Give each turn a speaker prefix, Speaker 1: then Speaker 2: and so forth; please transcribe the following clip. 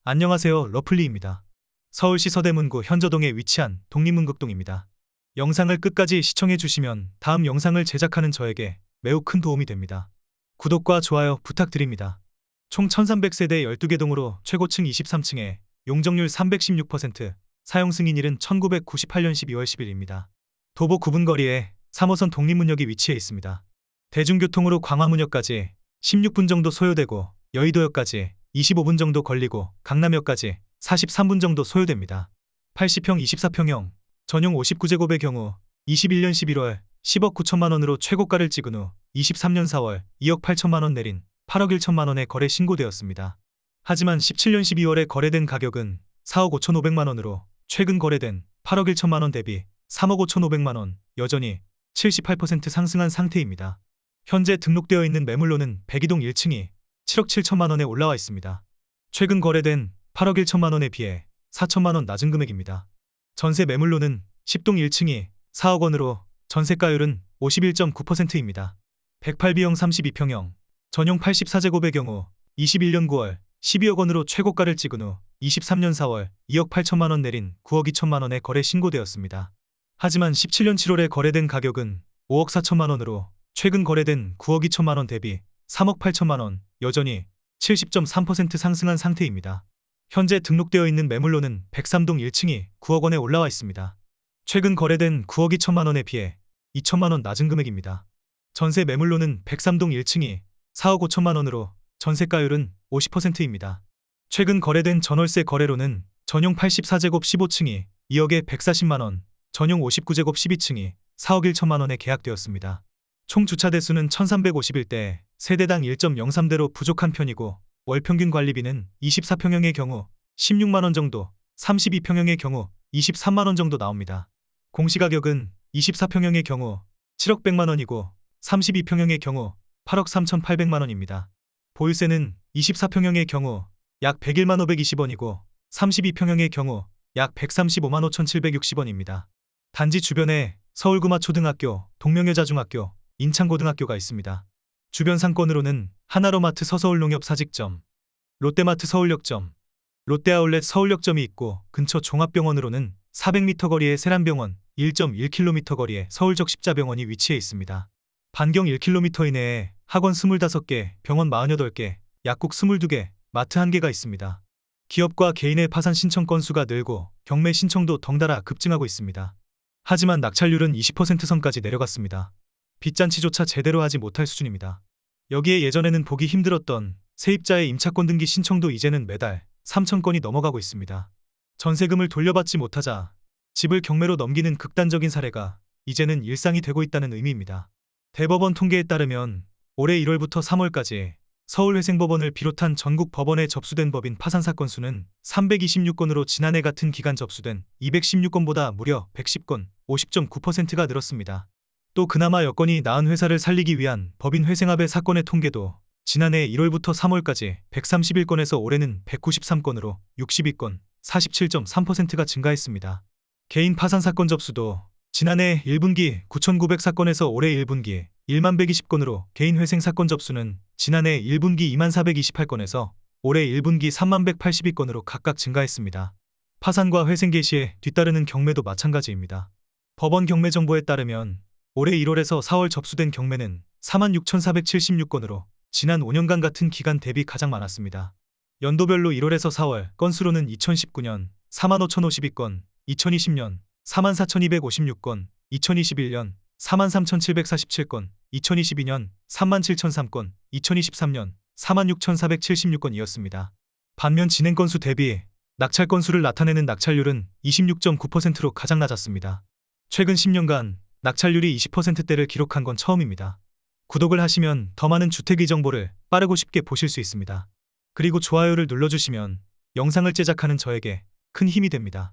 Speaker 1: 안녕하세요, 러플리입니다. 서울시 서대문구 현저동에 위치한 독립문극동입니다. 영상을 끝까지 시청해 주시면 다음 영상을 제작하는 저에게 매우 큰 도움이 됩니다. 구독과 좋아요 부탁드립니다. 총 1300세대 12개 동으로 최고층 23층에 용적률 316%, 사용 승인일은 1998년 12월 10일입니다. 도보 9분 거리에 3호선 독립문역이 위치해 있습니다. 대중교통으로 광화문역까지 16분 정도 소요되고 여의도역까지 25분 정도 걸리고 강남역까지 43분 정도 소요됩니다. 80평 24평형 전용 59제곱의 경우 21년 11월 10억 9천만 원으로 최고가를 찍은 후 23년 4월 2억 8천만 원 내린 8억 1천만 원에 거래 신고되었습니다. 하지만 17년 12월에 거래된 가격은 4억 5천5백만 원으로 최근 거래된 8억 1천만 원 대비 3억 5천5백만 원, 여전히 78% 상승한 상태입니다. 현재 등록되어 있는 매물로는 102동 1층이 7억 7천만 원에 올라와 있습니다. 최근 거래된 8억 1천만 원에 비해 4천만 원 낮은 금액입니다. 전세 매물로는 10동 1층이 4억 원으로 전세가율은 51.9%입니다. 108B형 32평형 전용 84제곱의 경우 21년 9월 12억 원으로 최고가를 찍은 후 23년 4월 2억 8천만 원 내린 9억 2천만 원에 거래 신고되었습니다. 하지만 17년 7월에 거래된 가격은 5억 4천만 원으로 최근 거래된 9억 2천만 원 대비 3억 8천만 원, 여전히 70.3% 상승한 상태입니다. 현재 등록되어 있는 매물로는 103동 1층이 9억 원에 올라와 있습니다. 최근 거래된 9억 2천만 원에 비해 2천만 원 낮은 금액입니다. 전세 매물로는 103동 1층이 4억 5천만 원으로 전세가율은 50%입니다. 최근 거래된 전월세 거래로는 전용 84제곱 15층이 2억에 140만 원, 전용 59제곱 12층이 4억 1천만 원에 계약되었습니다. 총 주차 대수는 1351대, 세대당 1.03대로 부족한 편이고 월평균 관리비는 24평형의 경우 16만 원 정도, 32평형의 경우 23만 원 정도 나옵니다. 공시가격은 24평형의 경우 7억 100만 원이고 32평형의 경우 8억 3,800만 원입니다. 보유세는 24평형의 경우 약 101만 520원이고 32평형의 경우 약 135만 5,760원입니다. 단지 주변에 서울구마초등학교, 동명여자중학교, 인창고등학교가 있습니다. 주변 상권으로는 하나로마트 서서울농협 사직점, 롯데마트 서울역점, 롯데아울렛 서울역점이 있고 근처 종합병원으로는 400m 거리의 세란병원, 1.1km 거리의 서울적십자병원이 위치해 있습니다. 반경 1km 이내에 학원 25개, 병원 48개, 약국 22개, 마트 1개가 있습니다. 기업과 개인의 파산 신청 건수가 늘고 경매 신청도 덩달아 급증하고 있습니다. 하지만 낙찰률은 20% 선까지 내려갔습니다. 빚잔치조차 제대로 하지 못할 수준입니다. 여기에 예전에는 보기 힘들었던 세입자의 임차권 등기 신청도 이제는 매달 3,000건이 넘어가고 있습니다. 전세금을 돌려받지 못하자 집을 경매로 넘기는 극단적인 사례가 이제는 일상이 되고 있다는 의미입니다. 대법원 통계에 따르면 올해 1월부터 3월까지 서울회생법원을 비롯한 전국 법원에 접수된 법인 파산사건 수는 326건으로 지난해 같은 기간 접수된 216건보다 무려 110건, 50.9%가 늘었습니다. 또 그나마 여건이 나은 회사를 살리기 위한 법인 회생합의 사건의 통계도 지난해 1월부터 3월까지 131건에서 올해는 193건으로 62건, 47.3%가 증가했습니다. 개인 파산 사건 접수도 지난해 1분기 9,900사건에서 올해 1분기 1만 120건으로 개인 회생 사건 접수는 지난해 1분기 2만 428건에서 올해 1분기 3만 182건으로 각각 증가했습니다. 파산과 회생 개시에 뒤따르는 경매도 마찬가지입니다. 법원 경매 정보에 따르면 올해 1월에서 4월 접수된 경매는 46,476건으로 지난 5년간 같은 기간 대비 가장 많았습니다. 연도별로 1월에서 4월 건수로는 2019년 45,052건, 2020년 44,256건, 2021년 43,747건, 2022년 37,003건, 2023년 46,476건이었습니다. 반면 진행 건수 대비 낙찰 건수를 나타내는 낙찰률은 26.9%로 가장 낮았습니다. 최근 10년간 낙찰률이 20%대를 기록한 건 처음입니다. 구독을 하시면 더 많은 주택의 정보를 빠르고 쉽게 보실 수 있습니다. 그리고 좋아요를 눌러주시면 영상을 제작하는 저에게 큰 힘이 됩니다.